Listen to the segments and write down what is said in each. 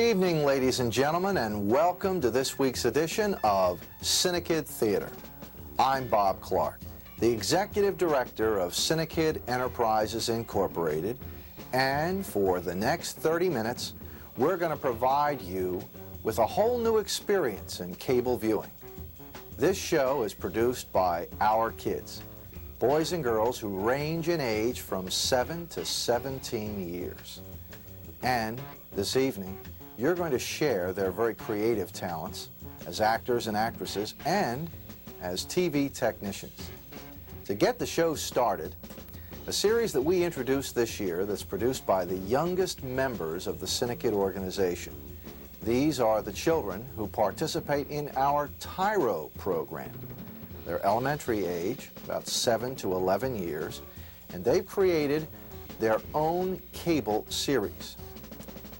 evening, ladies and gentlemen, and welcome to this week's edition of CINEKYD Theater. I'm Bob Clark, the Executive Director of CINEKYD Enterprises Incorporated, and for the next 30 minutes, we're going to provide you with a whole new experience in cable viewing. This show is produced by our kids, boys and girls who range in age from 7 to 17 years. And this evening, you're going to share their very creative talents as actors and actresses and as TV technicians. To get the show started, a series that we introduced this year that's produced by the youngest members of the CINEKYD organization. These are the children who participate in our Tyro program. They're elementary age, about 7 to 11 years, and they've created their own cable series.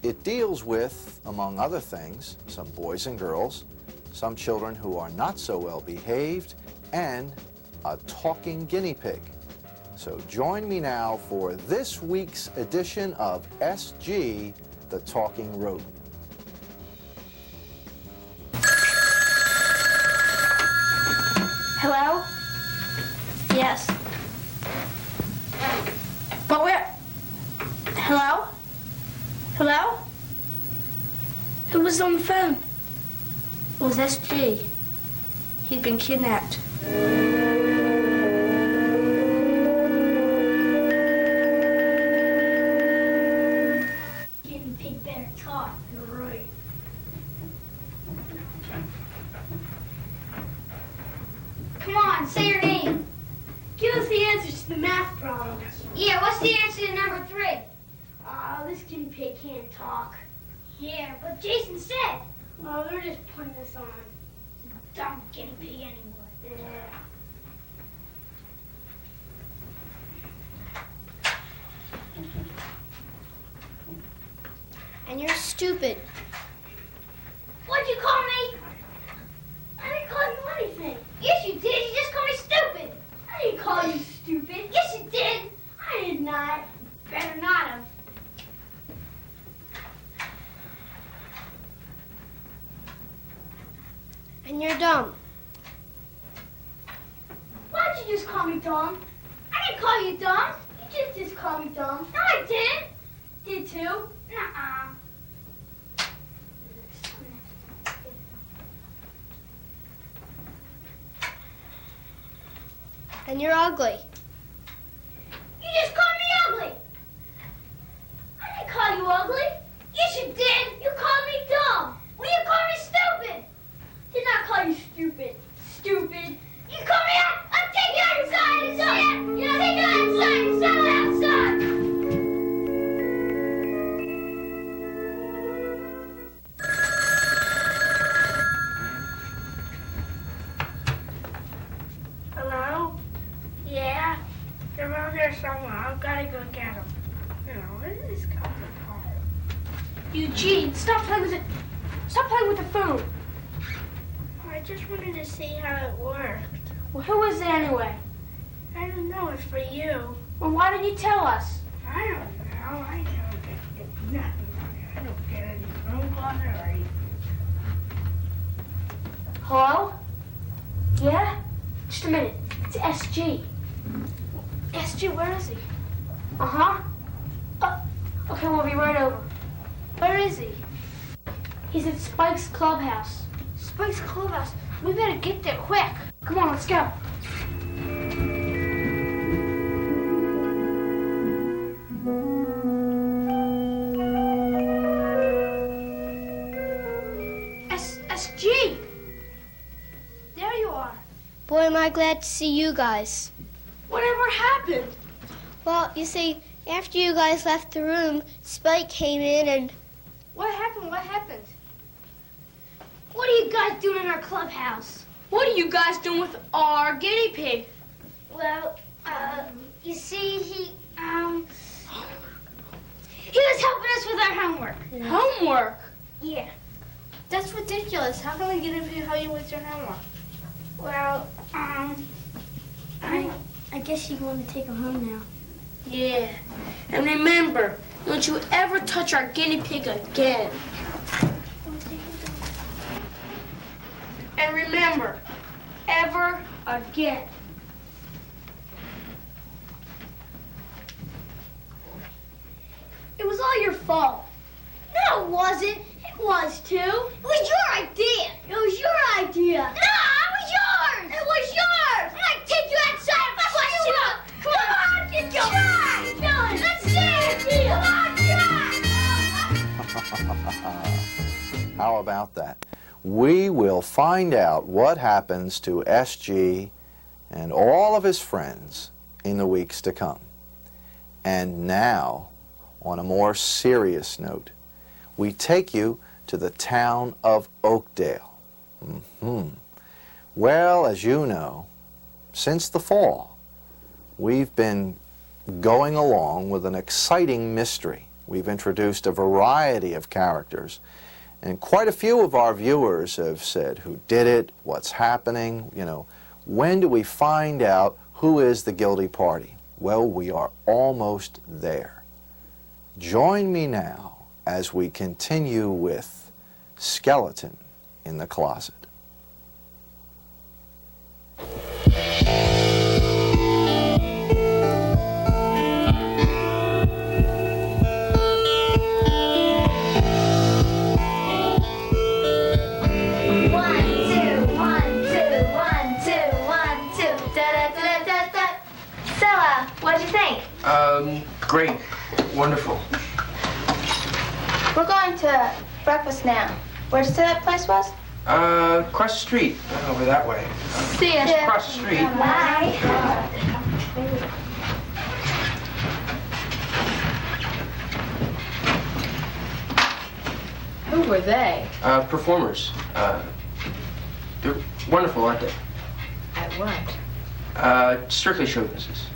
It deals with, among other things, some boys and girls, some children who are not so well behaved, and a talking guinea pig. So join me now for this week's edition of SG, the Talking Rodent. Hello? Yes. But where? Hello? Hello? Who was on the phone? It was SG. He'd been kidnapped. Guinea pig better talk. You're right. Come on, say your name. Give us the answers to the math problems. Yeah, what's the answer to number 3? This guinea pig can't talk. Yeah, but Jason said. Oh, they're just putting us on. Dumb guinea pig anyway. Yeah. And you're stupid. What'd you call me? I didn't call you anything. Yes, you did. You just called me stupid. I didn't call you stupid. Yes, you did. I did not. Better not have. And you're dumb. Why'd you just call me dumb? I didn't call you dumb. You just called me dumb. No, I didn't. Did too? Nuh-uh. And you're ugly. You just called me ugly. I didn't call you ugly. Yes, you did. You called me dumb. Well, you called me stupid. Did not call you stupid. Stupid. You call me out. I'll take you outside. Inside. You take you outside. Outside. Hello? Yeah? They're around here somewhere. I've got to go get them. You know, where is this coming from? Eugene, stop playing with the phone. I just wanted to see how it worked. Well, who is it anyway? I don't know. It's for you. Well, why didn't you tell us? I don't know. I don't get nothing. I don't get any phone calls or anything. Hello? Yeah? Just a minute. It's SG. SG, where is he? Uh-huh. Okay, we'll be right over. Where is he? He's at Spike's clubhouse. Spike's clubhouse? We better get there quick. Come on, let's go. SG! There you are. Boy, am I glad to see you guys. Whatever happened? Well, you see, after you guys left the room, Spike came in and... What happened? What happened? What are you guys doing in our clubhouse? What are you guys doing with our guinea pig? Well, you see, he was helping us with our homework. Homework? Yeah. That's ridiculous. How can we get into how you with your homework? Well, I guess you want to take him home now. Yeah. And remember, don't you ever touch our guinea pig again. And remember, ever again. It was all your fault. No, it wasn't. It was too. It was your idea. It was your idea. No, it was yours. It was yours. And I take you outside and bust you up. Come on, get your try. Done. Let's see it. Come on, try. How about that? We will find out what happens to SG and all of his friends in the weeks to come. And now, on a more serious note, we take you to the town of Oakdale. Well, as you know, since the fall, we've been going along with an exciting mystery. We've introduced a variety of characters, and quite a few of our viewers have said, who did it, what's happening, when do we find out who is the guilty party? Well, we are almost there. Join me now as we continue with Skeleton in the Closet. What'd you think? Great. Wonderful. We're going to breakfast now. Where'd you say that place was? Across the street. Over that way. See ya. Just across the street. Bye. Who were they? Performers. They're wonderful, aren't they? At what? Strictly show business.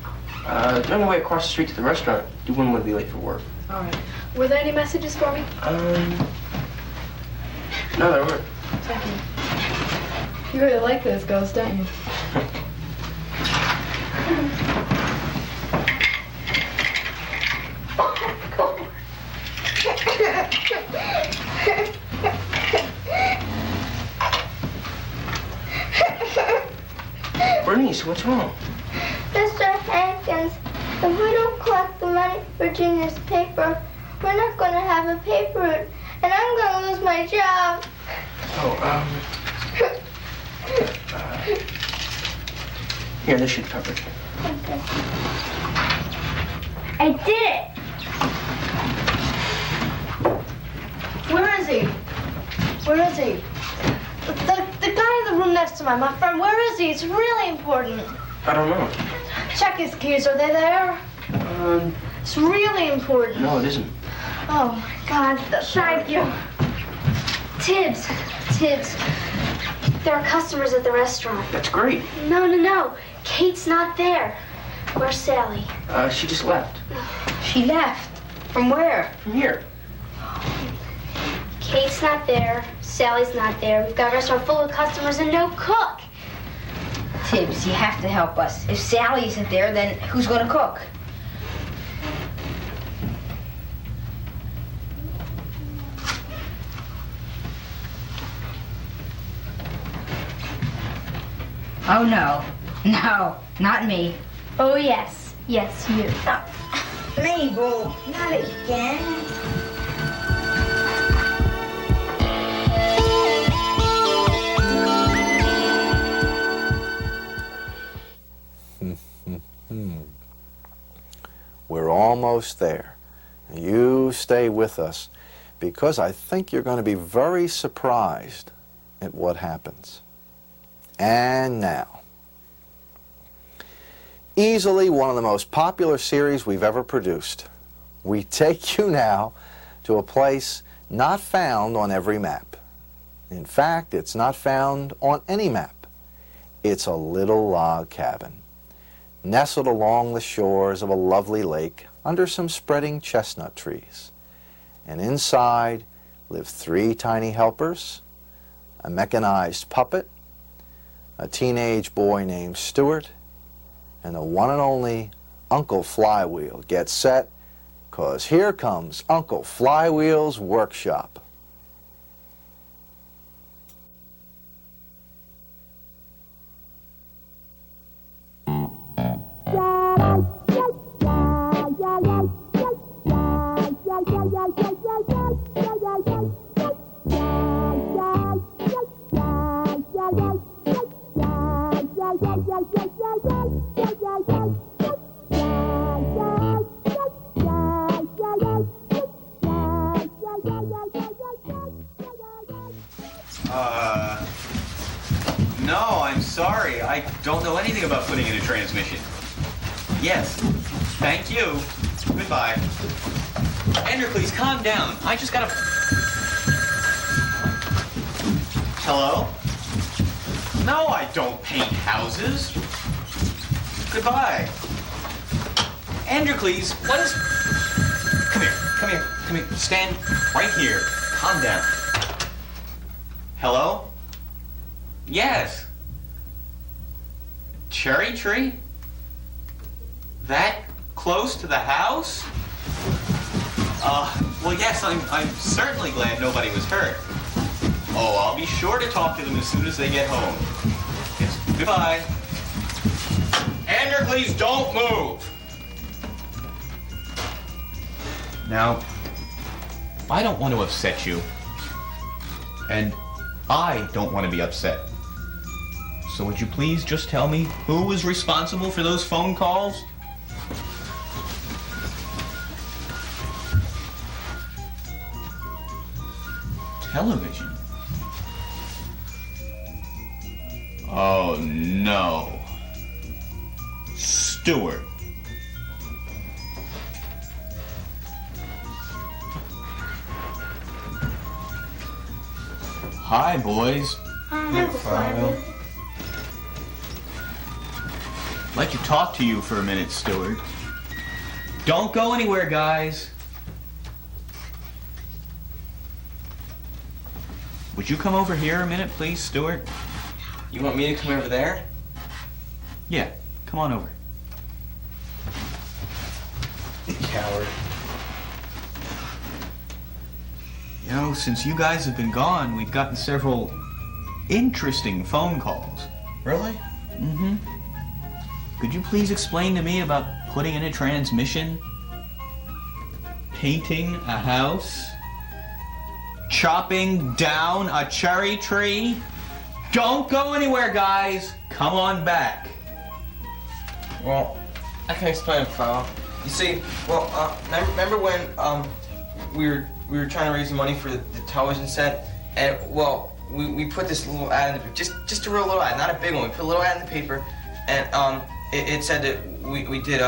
They're on the way across the street to the restaurant. You wouldn't want to be late for work. All right. Were there any messages for me? No, there weren't. Thank you. You really like those girls, don't you? Bernice, what's wrong? Mr. Hankins, if we don't collect the money for Junior's paper, we're not going to have a paper route, and I'm going to lose my job. Oh, here, this should cover it. Okay. I did it. Where is he? Where is he? The guy in the room next to my friend, where is he? It's really important. I don't know. Check his keys, are they there? It's really important. No, it isn't. Oh my God, thank you. Tibbs. There are customers at the restaurant. That's great. No. Kate's not there. Where's Sally? She just left. She left. From where? From here. Kate's not there. Sally's not there. We've got a restaurant full of customers and no cook. Tibbs, you have to help us. If Sally isn't there, then who's going to cook? Oh, no. No, not me. Oh, yes, you. Mabel, not again. We're almost there. You stay with us, because I think you're going to be very surprised at what happens. And now, easily one of the most popular series we've ever produced. We take you now to a place not found on every map. In fact, it's not found on any map. It's a little log cabin, nestled along the shores of a lovely lake under some spreading chestnut trees. And inside live 3 tiny helpers, a mechanized puppet, a teenage boy named Stuart, and the one and only Uncle Flywheel. Get set, 'cause here comes Uncle Flywheel's workshop. No, I'm sorry. I don't know anything about putting in a transmission. Yes. Thank you. Goodbye. Andrew, please calm down. I just gotta... Hello? No, I don't paint houses. Goodbye. Andrew, please, what is... Come here, come here, come here. Stand right here. Calm down. Hello? Yes. Cherry tree? That close to the house? Well, yes, I'm certainly glad nobody was hurt. Oh, I'll be sure to talk to them as soon as they get home. Yes, goodbye. Andrew, please don't move. Now, I don't want to upset you. And I don't want to be upset. So would you please just tell me who was responsible for those phone calls? Television. Oh, no. Stewart. Hi, boys. Hi, Father. I'd like to talk to you for a minute, Stewart. Don't go anywhere, guys. Would you come over here a minute, please, Stewart? You want me to come over there? Yeah, come on over. You coward. You know, since you guys have been gone, we've gotten several interesting phone calls. Really? Mm-hmm. Could you please explain to me about putting in a transmission, painting a house, chopping down a cherry tree? Don't go anywhere, guys. Come on back. Well, I can explain it, Kyle. You see, well, remember when we were trying to raise the money for the television set, and well, we put this little ad in the just a real little ad, not a big one. We put a little ad in the paper, and it said that we did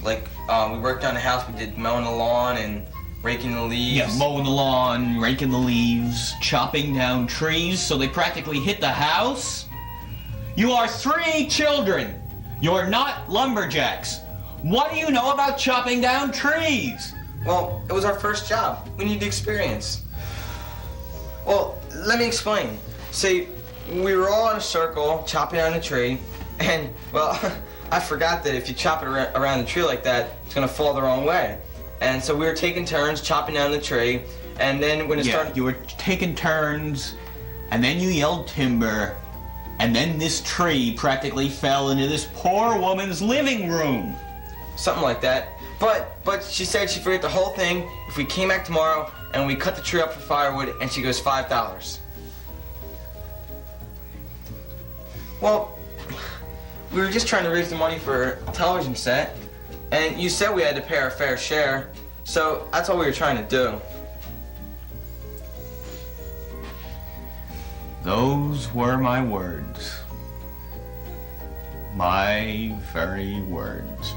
we worked on the house. We did mowing the lawn and raking the leaves. Yeah, mowing the lawn, raking the leaves, chopping down trees so they practically hit the house. You are 3 children. You're not lumberjacks. What do you know about chopping down trees? Well, it was our first job. We needed experience. Well, let me explain. See, we were all in a circle chopping down the tree, and, well, I forgot that if you chop it around the tree like that, it's gonna fall the wrong way. And so we were taking turns chopping down the tree, and then when it started... you were taking turns, and then you yelled timber, and then this tree practically fell into this poor woman's living room. Something like that. But she said she'd forget the whole thing if we came back tomorrow and we cut the tree up for firewood, and she goes $5. Well, we were just trying to raise the money for a television set, and you said we had to pay our fair share, so that's all we were trying to do. Those were my words. My very words.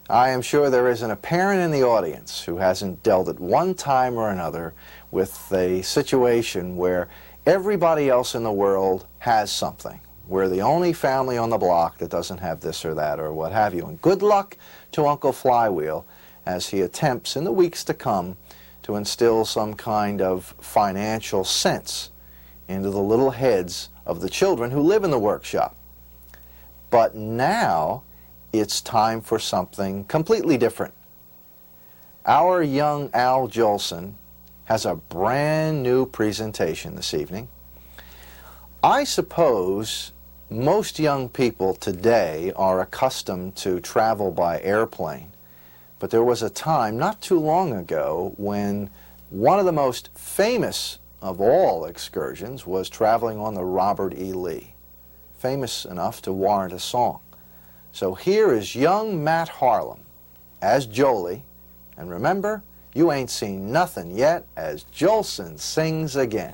I am sure there isn't a parent in the audience who hasn't dealt at one time or another with a situation where everybody else in the world has something. We're the only family on the block that doesn't have this or that or what have you. And good luck to Uncle Flywheel as he attempts in the weeks to come to instill some kind of financial sense into the little heads of the children who live in the workshop. But now it's time for something completely different. Our young Al Jolson has a brand new presentation this evening. I suppose most young people today are accustomed to travel by airplane, but there was a time not too long ago when one of the most famous of all excursions was traveling on the Robert E. Lee, famous enough to warrant a song. So here is young Matt Harlem as Jolie, and remember, you ain't seen nothing yet as Jolson sings again.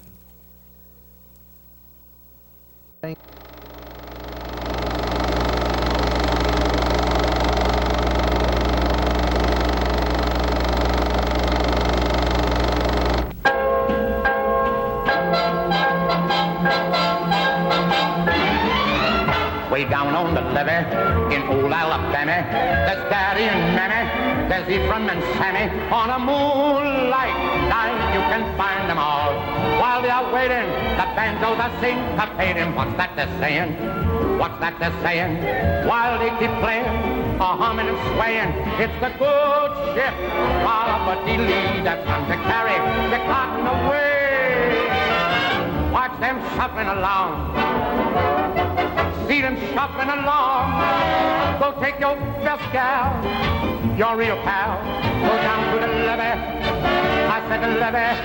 Way down on the levee in old Alabama, there's Daddy and Mammy, there's Ephraim and Sammy. On a moonlight night you can find them all. While they are waiting, the banjos are syncopating. What's that they're saying? What's that they're saying? While they keep playing, humming and swaying, it's the good ship Robert E. Lee that's come to carry the cotton away. Watch them shuffling along, see them shuffling along. Go take your best gal, your real pal, go down to the levee. I said the levee,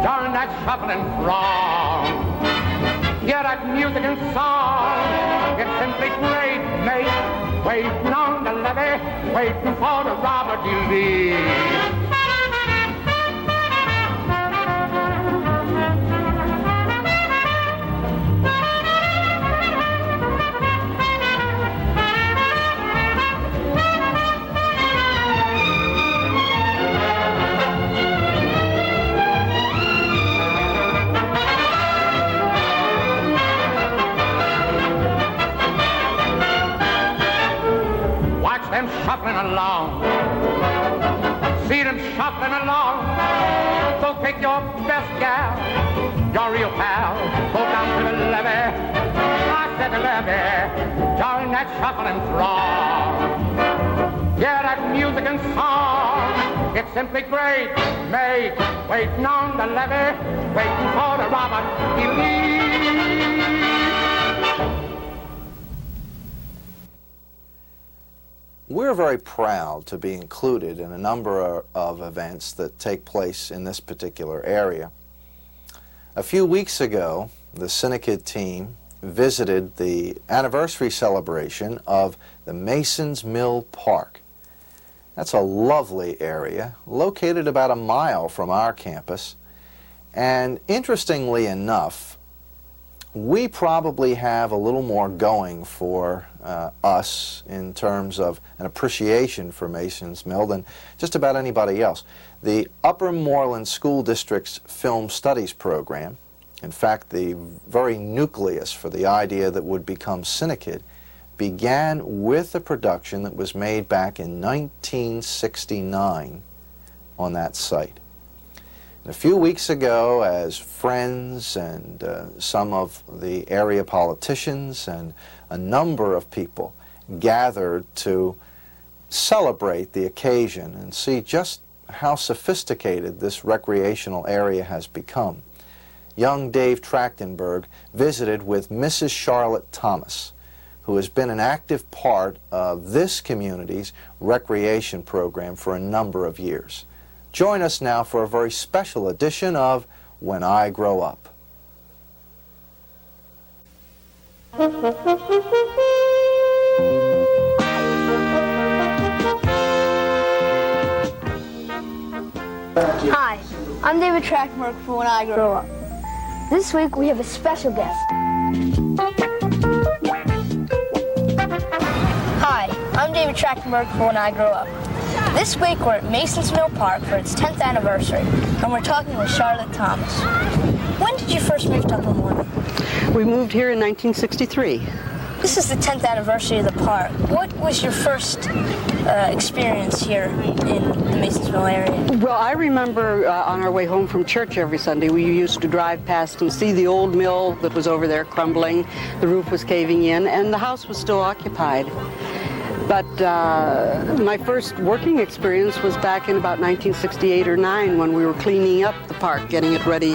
join that shuffling throng. Hear that music and song, it's simply great, mate. Waiting on the levee, waiting for the Robert E. Lee. Them shuffling along, see them shuffling along. So take your best gal, your real pal, go down to the levee. I said the levee, join that shuffling throng. Hear that music and song, it's simply great, mate. Waiting on the levee, waiting for the Robert E. Lee. We're very proud to be included in a number of events that take place in this particular area. A few weeks ago, the CINEKYD team visited the anniversary celebration of the Masons Mill Park. That's a lovely area, located about a mile from our campus. And interestingly enough, we probably have a little more going for us in terms of an appreciation for Masons Mill than just about anybody else. The Upper Moreland School District's Film Studies program, in fact the very nucleus for the idea that would become CINEKYD, began with a production that was made back in 1969 on that site. A few weeks ago, as friends and some of the area politicians and a number of people gathered to celebrate the occasion and see just how sophisticated this recreational area has become, young Dave Trachtenberg visited with Mrs. Charlotte Thomas, who has been an active part of this community's recreation program for a number of years. Join us now for a very special edition of When I Grow Up. Hi, I'm David Trachtenberg for When I Grow Up. This week we have a special guest. Hi, I'm David Trachtenberg for When I Grow Up. This week we're at Masons Mill Park for its 10th anniversary, and we're talking with Charlotte Thomas. When did you first move to Upper Moreland? We moved here in 1963. This is the 10th anniversary of the park. What was your first experience here in the Masonsville area? Well, I remember on our way home from church every Sunday, we used to drive past and see the old mill that was over there crumbling. The roof was caving in, and the house was still occupied. But my first working experience was back in about 1968 or 9 when we were cleaning up the park, getting it ready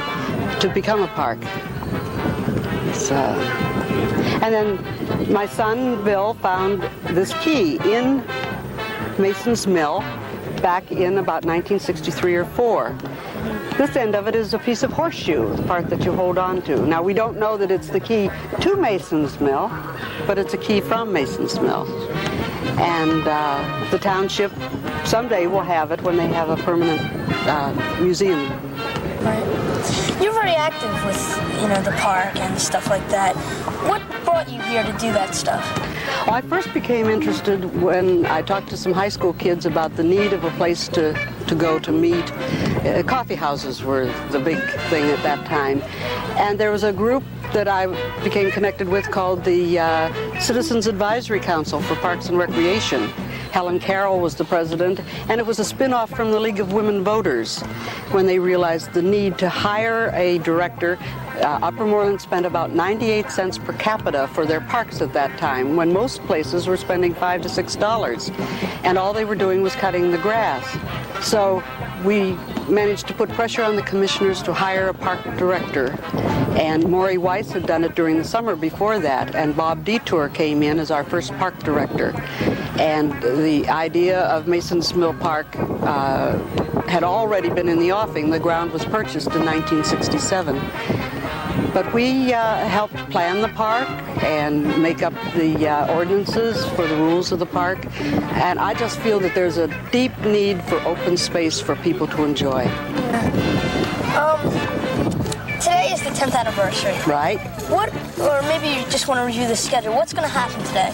to become a park. And then my son, Bill, found this key in Mason's Mill back in about 1963 or 4. This end of it is a piece of horseshoe, the part that you hold on to. Now, we don't know that it's the key to Mason's Mill, but it's a key from Mason's Mill. And the township someday will have it when they have a permanent museum. Right. You're very active with, the park and stuff like that. What brought you here to do that stuff? Well, I first became interested when I talked to some high school kids about the need of a place to go to meet. Coffee houses were the big thing at that time. And there was a group that I became connected with called the Citizens Advisory Council for Parks and Recreation. Helen Carroll was the president, and it was a spin-off from the League of Women Voters when they realized the need to hire a director. Upper Moreland spent about 98 cents per capita for their parks at that time, when most places were spending $5 to $6, and all they were doing was cutting the grass. So we managed to put pressure on the commissioners to hire a park director, and Maury Weiss had done it during the summer before that, and Bob Detour came in as our first park director. And the idea of Mason's Mill Park had already been in the offing. The ground was purchased in 1967. But we helped plan the park and make up the ordinances for the rules of the park. And I just feel that there's a deep need for open space for people to enjoy. Today is the 10th anniversary. Right. Or maybe you just want to review the schedule. What's going to happen today?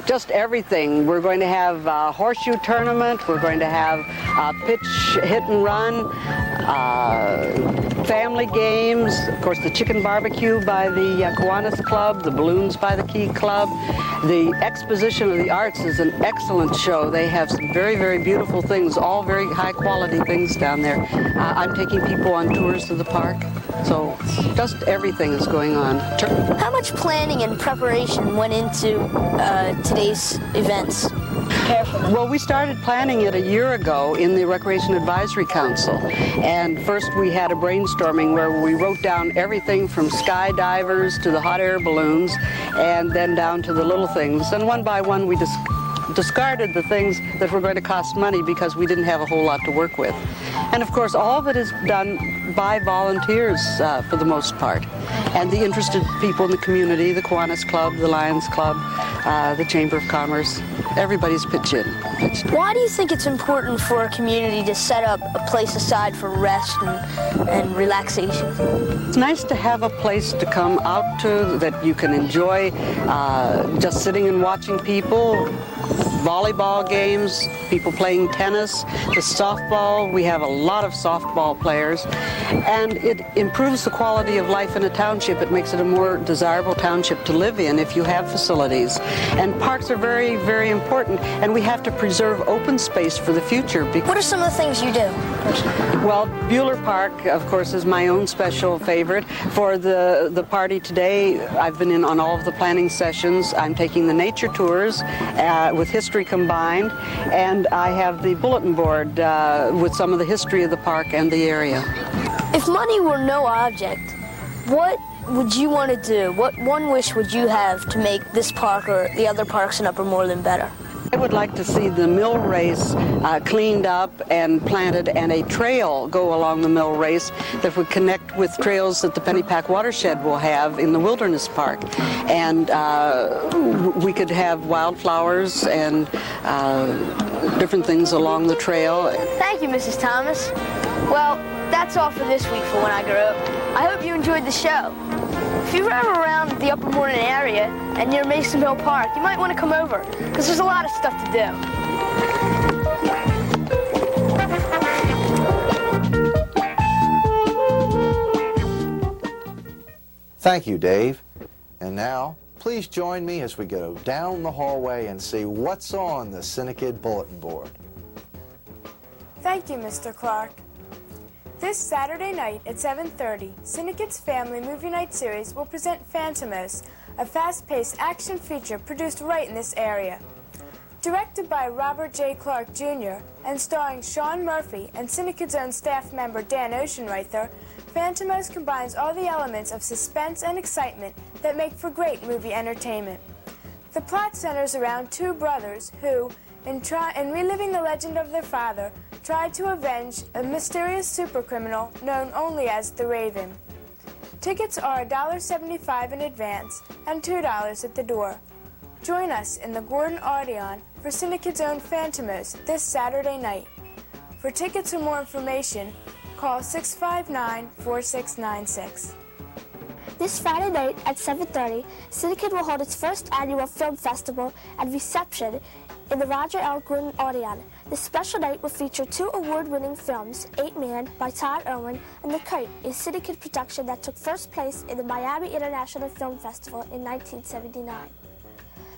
Just everything. We're going to have a horseshoe tournament. We're going to have pitch, hit and run, family games, of course the chicken barbecue by the Kiwanis Club, the balloons by the Key Club. The Exposition of the Arts is an excellent show. They have some very, very beautiful things, all very high quality things down there. I'm taking people on tours of the park. So just everything is going on. How much planning and preparation went into today's events? Well, we started planning it a year ago in the Recreation Advisory Council. And first we had a brainstorming where we wrote down everything from skydivers to the hot air balloons and then down to the little things. And one by one we discarded the things that were going to cost money because we didn't have a whole lot to work with. And of course all of it is done by volunteers for the most part. And the interested people in the community, the Kiwanis Club, the Lions Club, the Chamber of Commerce, everybody's pitched in. Why do you think it's important for a community to set up a place aside for rest and relaxation? It's nice to have a place to come out to that you can enjoy just sitting and watching people. Volleyball games, people playing tennis, the softball. We have a lot of softball players. And it improves the quality of life in a township. It makes it a more desirable township to live in if you have facilities. And parks are very, very important. And we have to preserve open space for the future. What are some of the things you do? Well, Bueller Park, of course, is my own special favorite. For the party today, I've been in on all of the planning sessions. I'm taking the nature tours with history combined, and I have the bulletin board with some of the history of the park and the area. If money were no object, what would you want to do? What one wish would you have to make this park or the other parks in Upper Moreland better? I would like to see the mill race cleaned up and planted, and a trail go along the mill race that would connect with trails that the Pennypack Watershed will have in the Wilderness Park. And we could have wildflowers and different things along the trail. Thank you, Mrs. Thomas. Well, that's all for this week for When I Grow Up. I hope you enjoyed the show. If you're ever around the Upper Moreland area and near Masonville Park, you might want to come over, because there's a lot of stuff to do. Thank you, Dave. And now, please join me as we go down the hallway and see what's on the CINEKYD bulletin board. Thank you, Mr. Clark. This Saturday night at 7:30, CINEKYD's Family Movie Night Series will present Phantomos, a fast-paced action feature produced right in this area. Directed by Robert J. Clark Jr. and starring Sean Murphy and CINEKYD's own staff member Dan Oceanreither, Phantomos combines all the elements of suspense and excitement that make for great movie entertainment. The plot centers around two brothers who, in reliving the legend of their father, try to avenge a mysterious supercriminal known only as the Raven. Tickets are $1.75 in advance and $2 at the door. Join us in the Gordon Odeon for CINEKYD's own Phantomos this Saturday night. For tickets or more information, call 659-4696. This Friday night at 7:30, CINEKYD will hold its first annual film festival and reception in the Roger L. Gordon Odeon. This special night will feature two award-winning films, 8 Man by Todd Irwin and The Kite, a CINEKYD production that took first place in the Miami International Film Festival in 1979.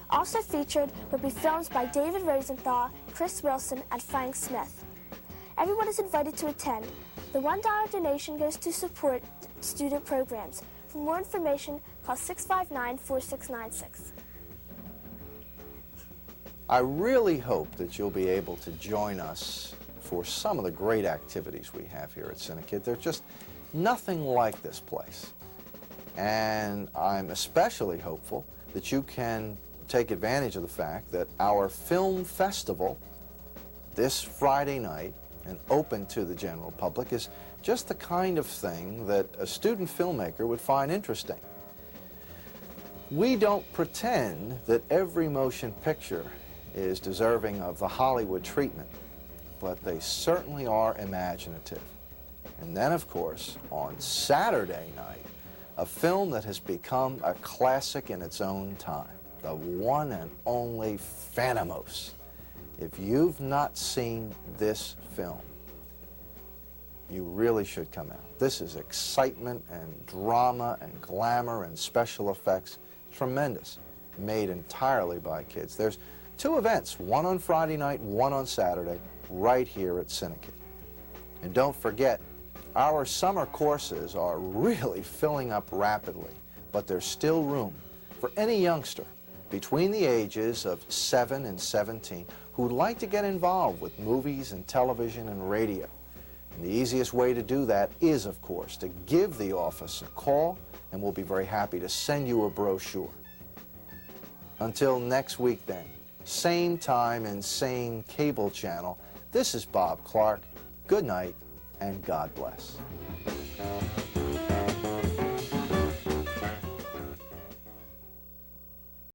Also featured will be films by David Rosenthal, Chris Wilson, and Frank Smith. Everyone is invited to attend. The $1 donation goes to support student programs. For more information, call 659-4696. I really hope that you'll be able to join us for some of the great activities we have here at CINEKYD. There's just nothing like this place. And I'm especially hopeful that you can take advantage of the fact that our film festival this Friday night and open to the general public is just the kind of thing that a student filmmaker would find interesting. We don't pretend that every motion picture is deserving of the Hollywood treatment, but they certainly are imaginative. And then, of course, on Saturday night, a film that has become a classic in its own time, the one and only Phantomos. If you've not seen this film, you really should come out. This is excitement and drama and glamour and special effects. Tremendous. Made entirely by kids. There's two events, one on Friday night, one on Saturday, right here at CINEKYD. And don't forget, our summer courses are really filling up rapidly, but there's still room for any youngster between the ages of 7 and 17 who'd like to get involved with movies and television and radio. And the easiest way to do that is, of course, to give the office a call, and we'll be very happy to send you a brochure. Until next week then, same time and same cable channel, this is Bob Clark. Good night, and God bless.